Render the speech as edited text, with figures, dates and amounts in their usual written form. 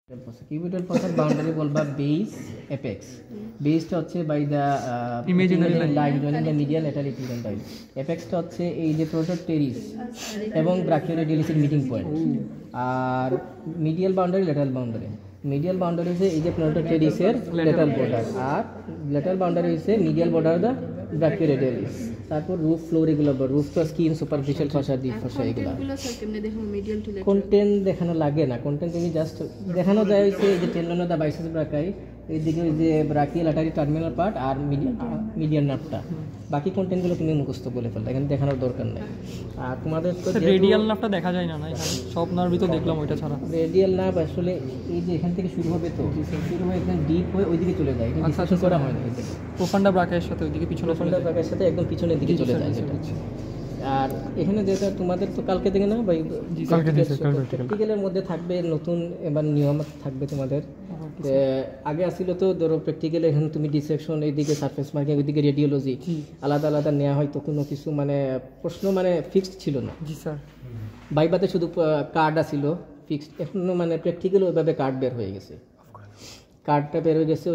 Cubital fossa boundary বলবা base apex বেসটা হচ্ছে by the imaginary line joining the medial lateral epicondyle এপেক্সটা হচ্ছে এই যে প্রোটোটেরিস এবং ব্রাকিওরেডিয়ালিসের মিটিং পয়েন্ট আর medial boundary lateral boundary medial boundary হচ্ছে এই যে প্রোটোটেরিসের ল্যাটারাল বর্ডার আর ল্যাটারাল বাউন্ডারি হচ্ছে মিডিয়াল বর্ডার দা ব্রাকিওরেডিয়ালিস তারপর রুফ ফ্লোর এগুলো রুফ তো skin superficial fossa deep fossa এগুলো কন্টেন্ট দেখানো লাগে না কন্টেন্ট তুমি জাস্ট দেখানো যায় হচ্ছে এই যে tendon of the biceps brachii এইদিকে ওই যে ব্রাকিয়াল আর্টারি টার্মিনাল পার্ট আর মিডিয়াল নার্ভটা বাকি কন্টেন্টগুলো তুমি মুখস্থ বলে ফেললে এখানে দেখানোর দরকার নেই আর তোমাদের তো রেডিয়াল নার্ভটা দেখা যায় না এখানে সব নার্ভই তো দেখলাম ওইটা ছাড়া রেডিয়াল নার্ভ আসলে এই যে এখান থেকে শুরু হবে তো শুরু হয়ে এখানে ডিপ হয়ে ওইদিকে চলে যায় কিন্তু ডিসকাশন করা হয় না প্রোফান্ডা ব্রাকাইয়ের সাথে ওইদিকে পিছনে প্রোফান্ডা ব্রাকাইয়ের সাথে একদম পিছনের দিকে চলে যায় আর এখানে যেটা তোমাদের তো কালকে থেকে না ভাই প্র্যাকটিক্যালের মধ্যে থাকবে নতুন এবার নিয়ম থাকবে তোমাদের আগে আসছিল তো ধরো প্র্যাকটিক্যালে এখানে তুমি ডিসেকশন এইদিকে সারফেস মার্কিং ওইদিকে রেডিওলজি আলাদা আলাদা নেওয়া হয়তো কোনো কিছু মানে প্রশ্ন মানে ফিক্সড ছিল না জি স্যার বাইবাতে শুধু কার্ড আসছিল ফিক্সড এখন মানে প্র্যাকটিক্যাল ওইভাবে কার্ড বের হয়ে গেছে কার্ডটা বের হয়ে গেছে